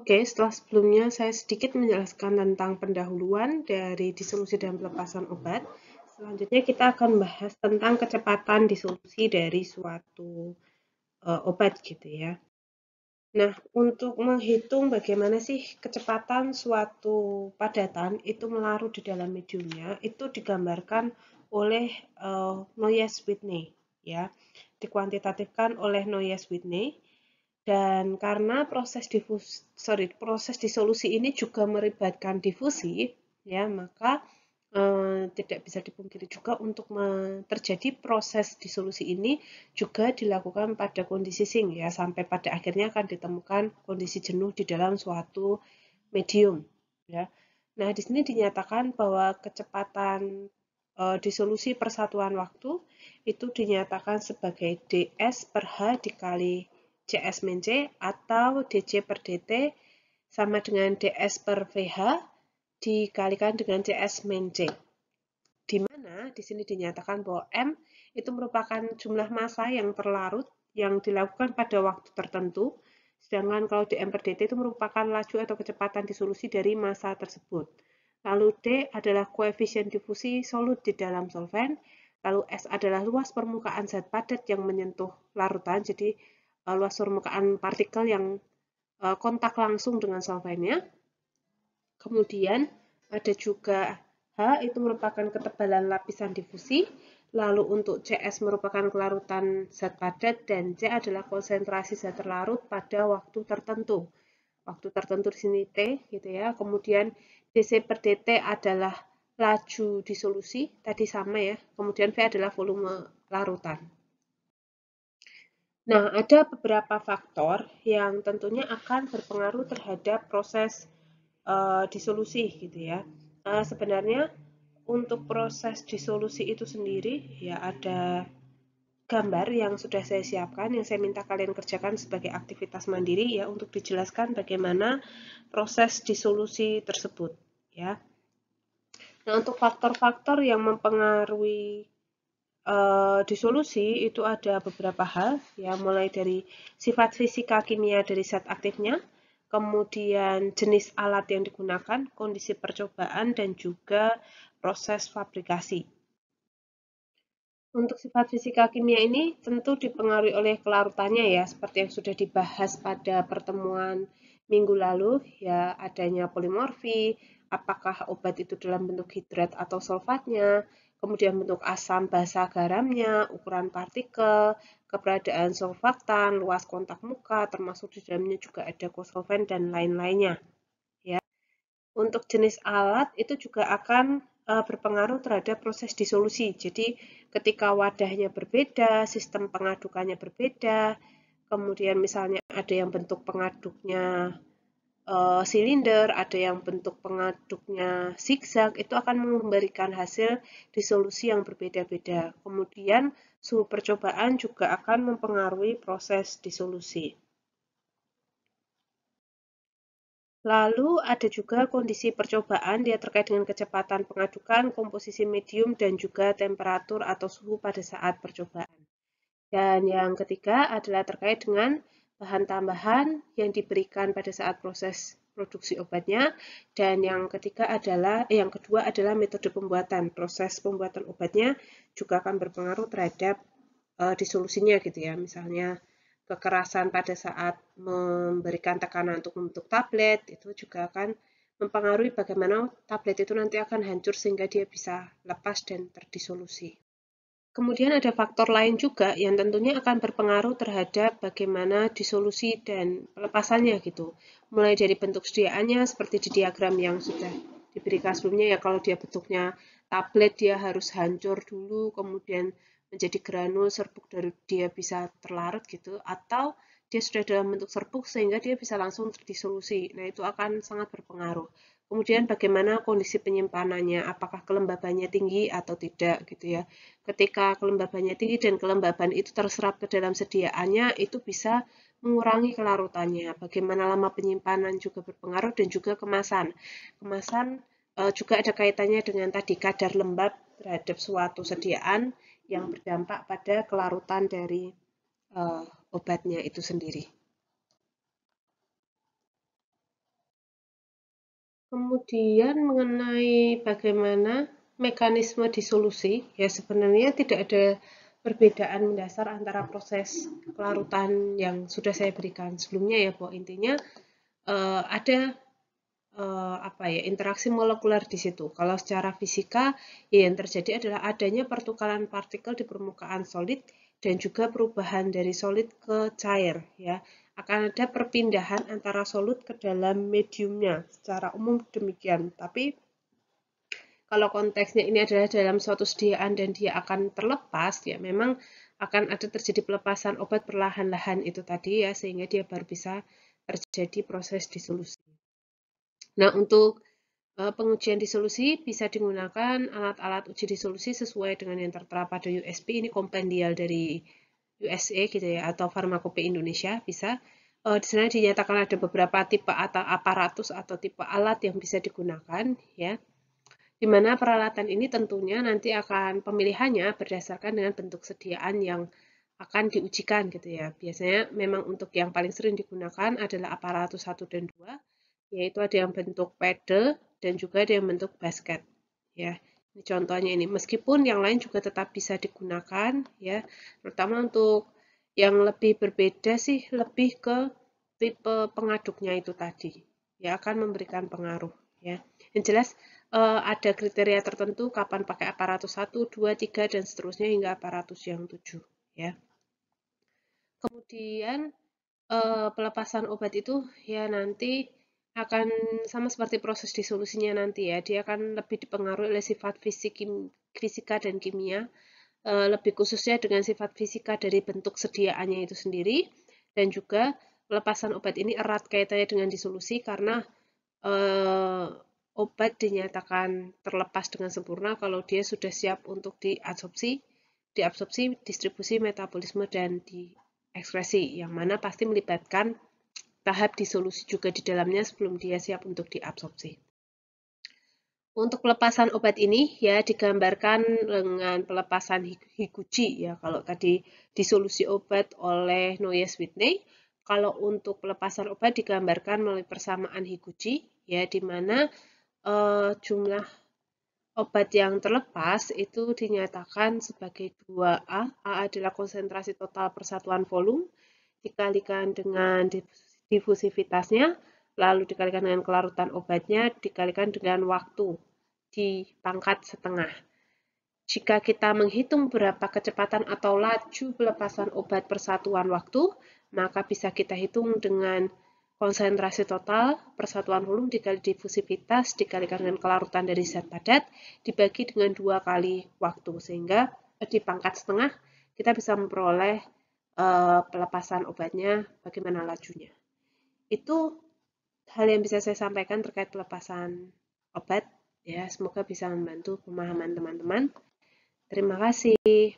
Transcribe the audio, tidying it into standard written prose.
Oke, setelah sebelumnya saya sedikit menjelaskan tentang pendahuluan dari disolusi dan pelepasan obat. Selanjutnya kita akan bahas tentang kecepatan disolusi dari suatu obat gitu ya. Nah, untuk menghitung bagaimana sih kecepatan suatu padatan itu melarut di dalam mediumnya, itu digambarkan oleh Noyes-Whitney ya. Dikuantitatifkan oleh Noyes-Whitney. Dan karena proses disolusi ini juga melibatkan difusi, ya, maka tidak bisa dipungkiri juga untuk terjadi proses disolusi ini juga dilakukan pada kondisi sink ya, sampai pada akhirnya akan ditemukan kondisi jenuh di dalam suatu medium ya. Nah, di sini dinyatakan bahwa kecepatan disolusi persatuan waktu itu dinyatakan sebagai ds per H dikali CS min C atau dC per dt sama dengan ds per VH dikalikan dengan CS min C. Di mana di sini dinyatakan bahwa M itu merupakan jumlah massa yang terlarut yang dilakukan pada waktu tertentu, sedangkan kalau dm per dt itu merupakan laju atau kecepatan disolusi dari massa tersebut. Lalu D adalah koefisien difusi solut di dalam solvent, lalu S adalah luas permukaan zat padat yang menyentuh larutan, jadi luas permukaan partikel yang kontak langsung dengan solventnya. Kemudian ada juga H itu merupakan ketebalan lapisan difusi, lalu untuk CS merupakan kelarutan zat padat, dan C adalah konsentrasi zat terlarut pada waktu tertentu. Waktu tertentu di sini T gitu ya. Kemudian dC per dt adalah laju disolusi, tadi sama ya. Kemudian V adalah volume larutan. Nah, ada beberapa faktor yang tentunya akan berpengaruh terhadap proses disolusi gitu ya. Sebenarnya untuk proses disolusi itu sendiri ya ada gambar yang sudah saya siapkan yang saya minta kalian kerjakan sebagai aktivitas mandiri ya untuk dijelaskan bagaimana proses disolusi tersebut ya. Nah, untuk faktor-faktor yang mempengaruhi disolusi itu ada beberapa hal ya, mulai dari sifat fisika kimia dari zat aktifnya, kemudian jenis alat yang digunakan, kondisi percobaan, dan juga proses fabrikasi. Untuk sifat fisika kimia ini tentu dipengaruhi oleh kelarutannya ya, seperti yang sudah dibahas pada pertemuan minggu lalu ya, adanya polimorfi, apakah obat itu dalam bentuk hidrat atau sulfatnya, kemudian bentuk asam basa garamnya, ukuran partikel, keberadaan surfaktan, luas kontak muka, termasuk di dalamnya juga ada kosolvent dan lain-lainnya. Untuk jenis alat itu juga akan berpengaruh terhadap proses disolusi. Jadi ketika wadahnya berbeda, sistem pengadukannya berbeda, kemudian misalnya ada yang bentuk pengaduknya silinder, ada yang bentuk pengaduknya zigzag, itu akan memberikan hasil disolusi yang berbeda-beda. Kemudian suhu percobaan juga akan mempengaruhi proses disolusi. Lalu ada juga kondisi percobaan, dia terkait dengan kecepatan pengadukan, komposisi medium, dan juga temperatur atau suhu pada saat percobaan. Dan yang ketiga adalah terkait dengan bahan tambahan yang diberikan pada saat proses produksi obatnya. Dan yang kedua adalah metode pembuatan. Proses pembuatan obatnya juga akan berpengaruh terhadap disolusinya gitu ya. Misalnya kekerasan pada saat memberikan tekanan untuk membentuk tablet itu juga akan mempengaruhi bagaimana tablet itu nanti akan hancur sehingga dia bisa lepas dan terdisolusi. Kemudian ada faktor lain juga yang tentunya akan berpengaruh terhadap bagaimana disolusi dan pelepasannya gitu. Mulai dari bentuk sediaannya seperti di diagram yang sudah diberikan sebelumnya ya, kalau dia bentuknya tablet dia harus hancur dulu kemudian menjadi granul serbuk dari dia bisa terlarut gitu, atau dia sudah dalam bentuk serbuk sehingga dia bisa langsung terdisolusi. Nah, itu akan sangat berpengaruh. Kemudian bagaimana kondisi penyimpanannya, apakah kelembabannya tinggi atau tidak gitu ya. Ketika kelembabannya tinggi dan kelembaban itu terserap ke dalam sediaannya, itu bisa mengurangi kelarutannya. Bagaimana lama penyimpanan juga berpengaruh dan juga kemasan. Kemasan juga ada kaitannya dengan tadi kadar lembab terhadap suatu sediaan yang berdampak pada kelarutan dari obatnya itu sendiri. Kemudian mengenai bagaimana mekanisme disolusi, ya sebenarnya tidak ada perbedaan mendasar antara proses kelarutan yang sudah saya berikan sebelumnya ya, bahwa intinya ada apa ya, interaksi molekuler di situ. Kalau secara fisika, ya yang terjadi adalah adanya pertukaran partikel di permukaan solid dan juga perubahan dari solid ke cair, ya. Akan ada perpindahan antara solid ke dalam mediumnya, secara umum demikian. Tapi kalau konteksnya ini adalah dalam suatu sediaan dan dia akan terlepas, ya memang akan ada terjadi pelepasan obat perlahan-lahan itu tadi ya, sehingga dia baru bisa terjadi proses disolusi. Nah, untuk pengujian disolusi bisa digunakan alat-alat uji disolusi sesuai dengan yang tertera pada USP, ini kompendial dari USA gitu ya, atau Farmakope Indonesia bisa. Di sana dinyatakan ada beberapa tipe atau aparatus atau tipe alat yang bisa digunakan ya. Di mana peralatan ini tentunya nanti akan pemilihannya berdasarkan dengan bentuk sediaan yang akan diujikan gitu ya. Biasanya memang untuk yang paling sering digunakan adalah aparatus 1 dan 2, yaitu ada yang bentuk pedal dan juga ada yang bentuk basket ya. Ini contohnya ini. Meskipun yang lain juga tetap bisa digunakan ya, terutama untuk yang lebih berbeda sih lebih ke tipe pengaduknya itu tadi. Ya akan memberikan pengaruh ya. Yang jelas ada kriteria tertentu kapan pakai aparatus 1, 2, 3 dan seterusnya hingga aparatus yang 7 ya. Kemudian pelepasan obat itu ya nanti akan sama seperti proses disolusinya nanti ya, dia akan lebih dipengaruhi oleh sifat fisika dan kimia, lebih khususnya dengan sifat fisika dari bentuk sediaannya itu sendiri, dan juga pelepasan obat ini erat kaitannya dengan disolusi karena obat dinyatakan terlepas dengan sempurna kalau dia sudah siap untuk diabsorpsi, distribusi, metabolisme, dan diekskresi, yang mana pasti melibatkan tahap disolusi juga di dalamnya sebelum dia siap untuk diabsorpsi. Untuk pelepasan obat ini ya digambarkan dengan pelepasan Higuchi ya. Kalau tadi disolusi obat oleh Noyes-Whitney, kalau untuk pelepasan obat digambarkan melalui persamaan Higuchi ya, di mana jumlah obat yang terlepas itu dinyatakan sebagai 2A. A adalah konsentrasi total persatuan volume dikalikan dengan difusivitasnya, lalu dikalikan dengan kelarutan obatnya, dikalikan dengan waktu di pangkat setengah. Jika kita menghitung berapa kecepatan atau laju pelepasan obat persatuan waktu, maka bisa kita hitung dengan konsentrasi total persatuan volume dikali difusivitas dikalikan dengan kelarutan dari zat padat dibagi dengan 2 kali waktu, sehingga di pangkat setengah kita bisa memperoleh pelepasan obatnya bagaimana lajunya. Itu hal yang bisa saya sampaikan terkait pelepasan obat ya, semoga bisa membantu pemahaman teman-teman. Terima kasih.